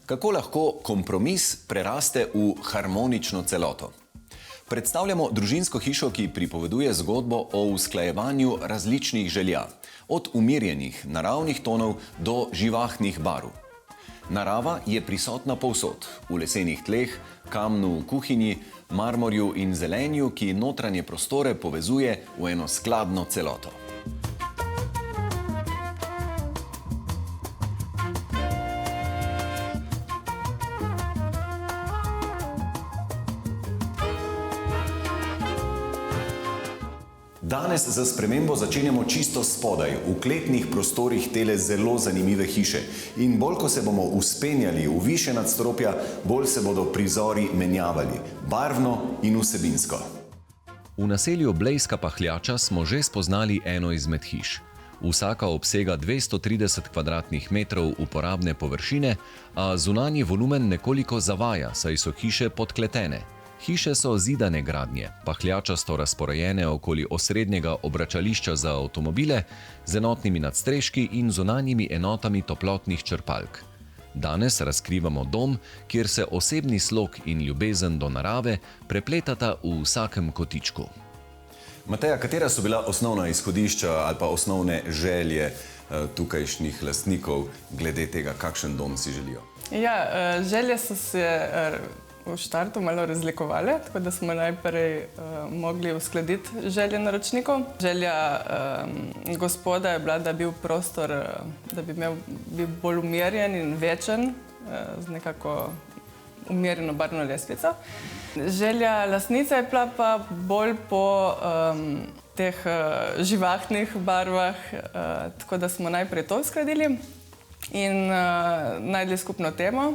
Kako lahko kompromis preraste v harmonično celoto? Predstavljamo družinsko hišo, ki pripoveduje zgodbo o usklajevanju različnih želja, od umirjenih naravnih tonov do živahnih barv. Narava je prisotna povsod, v lesenih tleh, kamnu v kuhinji, marmorju in zelenju, ki notranje prostore povezuje v eno skladno celoto. Danes za spremembo začenjamo čisto spodaj, v kletnih prostorih tele zelo zanimive hiše. In bolj, ko se bomo vzpenjali v višje nadstropja, bolj se bodo prizori menjavali, barvno in vsebinsko. V naselju Blejska Pahljača smo že spoznali eno izmed hiš. Vsaka obsega 230 kvadratnih metrov uporabne površine, a zunanji volumen nekoliko zavaja, saj so hiše podkletene. Hiše so zidane gradnje, pahljačasto razporejene okoli osrednjega obračališča za avtomobile, z enotnimi nadstreški in zunanjimi enotami toplotnih črpalk. Danes razkrivamo dom, kjer se osebni slog in ljubezen do narave prepletata v vsakem kotičku. Mateja, katera so bila osnovna izhodišča ali pa osnovne želje tukajšnjih lastnikov glede tega, kakšen dom si želijo? Ja, želje so se v štartu malo razlikovali, tako da smo najprej mogli uskladiti želje naročnikov. Želja gospoda je bila, da bi bil prostor, da bi bil bolj umirjen in večen, z nekako umirjeno barvno lestvico. Želja lastnice je bila pa bolj po teh živahnih barvah, tako da smo najprej to uskladili in našli skupno temo.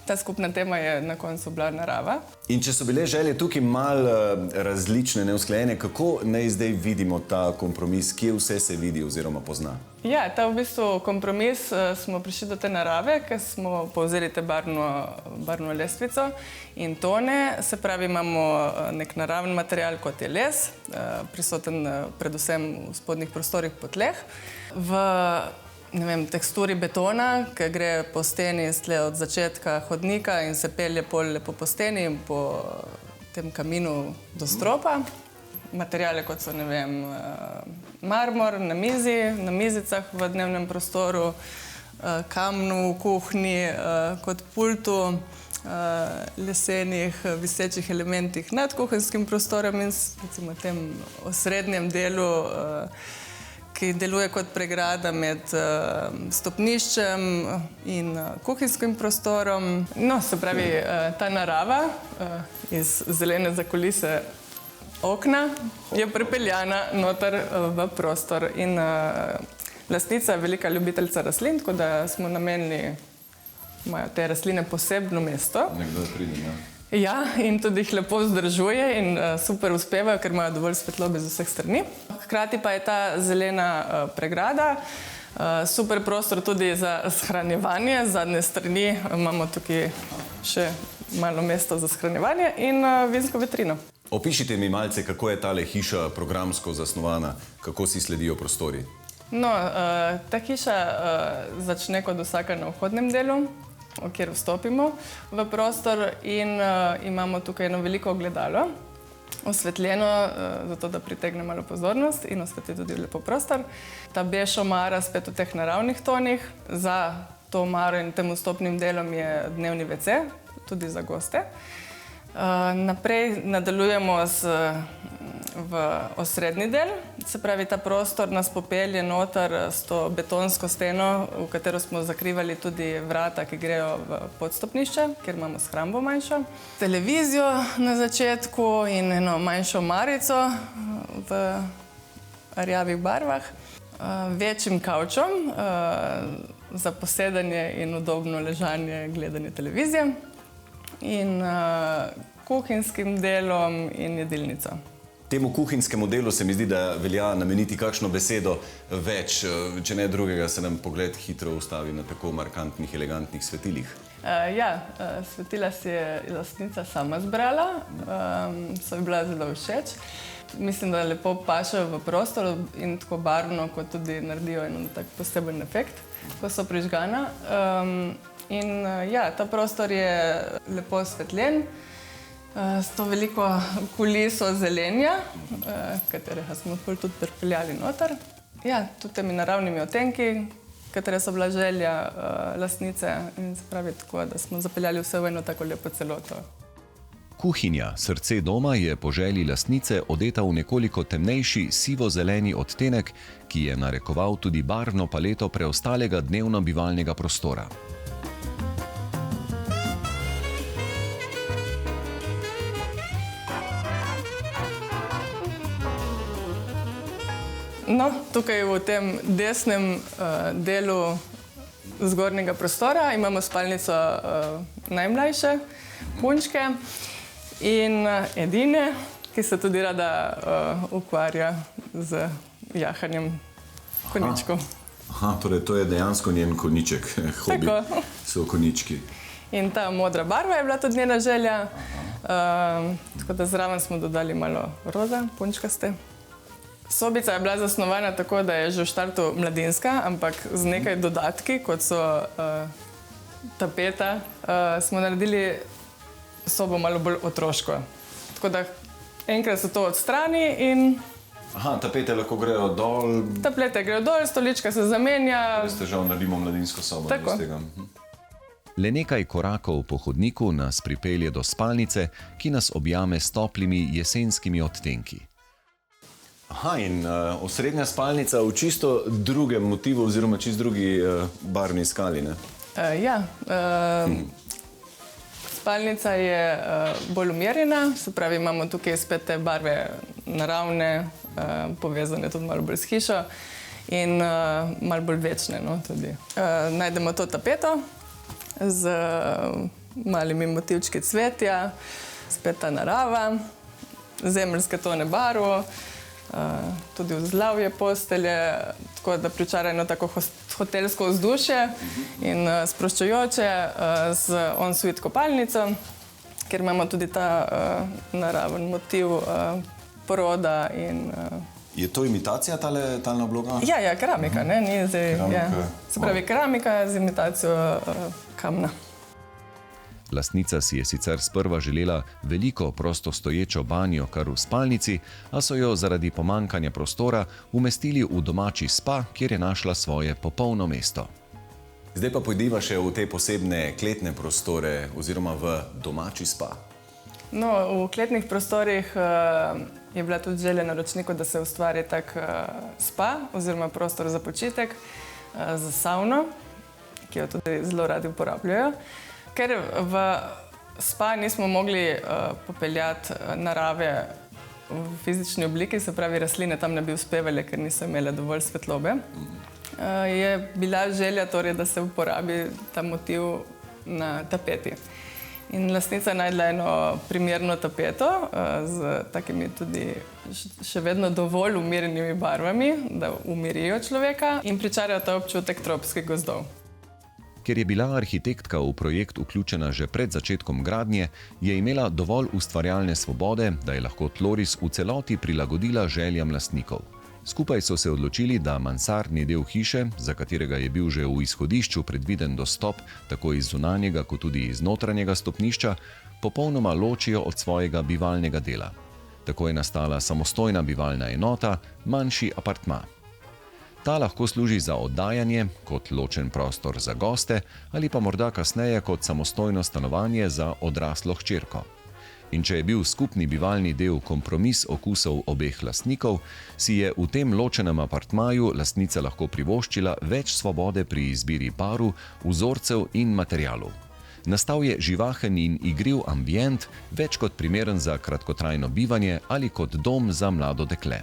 Ta skupna tema je na koncu bila narava. In če so bile želje tukaj malo različne, neusklajene, kako naj zdaj vidimo ta kompromis, kje vse se vidi oziroma pozna? Ja, ta v bistvu kompromis smo prišli do te narave, ker smo povzeli te barvno lestvico in tone. Se pravi, imamo nek naraven material, kot je les, prisoten predvsem v spodnjih prostorih po tleh. V teksturi betona, ki gre po steni od začetka hodnika in se pelje pol lepo po steni in po tem kaminu do stropa. Materiale, kot so, marmor na mizi, na mizicah v dnevnem prostoru, kamnu v kuhinji kot pultu, lesenih visečih elementih nad kuhinjskim prostorom in recimo tem osrednjem delu, ki deluje kot pregrada med stopniščem in kuhinjskim prostorom. No, se pravi, ta narava iz zelene zakulise okna je pripeljana noter v prostor. In lastnica je velika ljubiteljca rastlin, tako da smo namenili, imajo te rastline posebno mesto. Nekdo pride, ja. Ja, in tudi jih lepo vzdržuje in super uspevajo, ker imajo dovolj svetlobe z vseh strani. Hkrati pa je ta zelena pregrada super prostor tudi za shranjevanje. Z zadnje strani imamo tukaj še malo mesta za shranjevanje in vinsko vitrino. Opišite mi malce, kako je tale hiša programsko zasnovana, kako si sledijo prostori. No, ta hiša začne kot vsaka na vhodnem delu, kjer vstopimo v prostor in imamo tukaj eno veliko ogledalo, osvetljeno, zato da pritegne malo pozornost in osvetli tudi lepo prostor. Ta bež omara spet v teh naravnih tonih. Za to omaro in tem vstopnim delom je dnevni WC, tudi za goste. Naprej nadaljujemo v osrednji del, se pravi, ta prostor nas popelje noter s to betonsko steno, v katero smo zakrivali tudi vrata, ki grejo v podstopnišče, kjer imamo shrambo manjšo. Televizijo na začetku in eno manjšo omarico v rjavih barvah. Večjim kavčom za posedanje in udobno ležanje, gledanje televizije. In kuhinjskim delom in jedilnico. Temu kuhinjskemu delu se mi zdi, da velja nameniti kakšno besedo več, če ne drugega se nam pogled hitro ustavi na tako markantnih, elegantnih svetilih. Ja, svetila si je lastnica sama zbrala, so ji bila zelo všeč. mislim, da lepo pašejo v prostor in tako barvno, kot tudi naredijo en tak poseben efekt, ko so prižgana. Ta prostor je lepo osvetljen, s to veliko kuliso zelenja, katerega smo tudi pripeljali noter. Ja, tudi temi naravnimi odtenki, katere so bila želja lastnice, in se pravi tako, da smo zapeljali vse v eno tako lepo celoto. Kuhinja, srce doma, je po želji lastnice odeta v nekoliko temnejši sivo-zeleni odtenek, ki je narekoval tudi barvno paleto preostalega dnevno-bivalnega prostora. No, tukaj v tem desnem delu zgornjega prostora imamo spalnico najmlajše punčke in edine, ki se tudi rada ukvarja z jahanjem konjičkov. Torej to je dejansko njen konjiček, hobi. Tako. So konjički. In ta modra barva je bila tudi njena želja, tako da zraven smo dodali malo roza, punčkaste. Sobica je bila zasnovana tako, da je že v štartu mladinska, ampak z nekaj dodatki, kot so tapeta, smo naredili sobo malo bolj otroško. Tako da enkrat se to odstrani in... Tapete lahko grejo dol. Tapete grejo dol, stolička se zamenja. Res težav naredimo mladinsko sobo. Tako. Le nekaj korakov po hodniku nas pripelje do spalnice, ki nas objame s toplimi jesenskimi odtenki. In osrednja spalnica v čisto drugem motivu oziroma čisto drugi barvni skali, ne? Spalnica je bolj umirjena, se pravi, imamo tukaj spet te barve naravne, povezane tudi malo bolj s hišo in malo bolj večne, no, tudi. Najdemo to tapeto z malimi motivčki cvetja, spet ta narava, zemeljske tone barv, tudi vzglavje postelje, tako da pričara eno tako hotelsko vzdušje in sproščujoče z en-suite kopalnico, kjer imamo tudi ta naraven motiv poroda in... Je to imitacija talna obloga? Ja, keramika, ne? Se pravi, keramika z imitacijo kamna. Lastnica si je sicer sprva želela veliko prostostoječo banjo kar v spalnici, a so jo zaradi pomankanja prostora umestili v domači spa, kjer je našla svoje popolno mesto. Zdaj pa pojdiva še v te posebne kletne prostore oziroma v domači spa. No, v kletnih prostorih je bila tudi želja naročniku, da se ustvari tak spa oziroma prostor za počitek za savno, ki jo tudi zelo radi uporabljajo. Ker v spa nismo mogli popeljati narave v fizični obliki, se pravi rastline tam ne bi uspevale, ker niso imele dovolj svetlobe, je bila želja torej, da se uporabi ta motiv na tapeti. In lastnica je najdla eno primerno tapeto z takimi tudi še vedno dovolj umirjenimi barvami, da umirijo človeka in pričarajo ta občutek tropskih gozdov. Ker je bila arhitektka v projekt vključena že pred začetkom gradnje, je imela dovolj ustvarjalne svobode, da je lahko tloris v celoti prilagodila željam lastnikov. Skupaj so se odločili, da mansardni del hiše, za katerega je bil že v izhodišču predviden dostop tako iz zunanjega kot tudi iz notranjega stopnišča, popolnoma ločijo od svojega bivalnega dela. Tako je nastala samostojna bivalna enota, manjši apartma. Ta lahko služi za oddajanje, kot ločen prostor za goste ali pa morda kasneje kot samostojno stanovanje za odraslo hčerko. In če je bil skupni bivalni del kompromis okusov obeh lastnikov, si je v tem ločenem apartmaju lastnica lahko privoščila več svobode pri izbiri paru, vzorcev in materialov. Nastal je živahen in igriv ambient, več kot primeren za kratkotrajno bivanje ali kot dom za mlado dekle.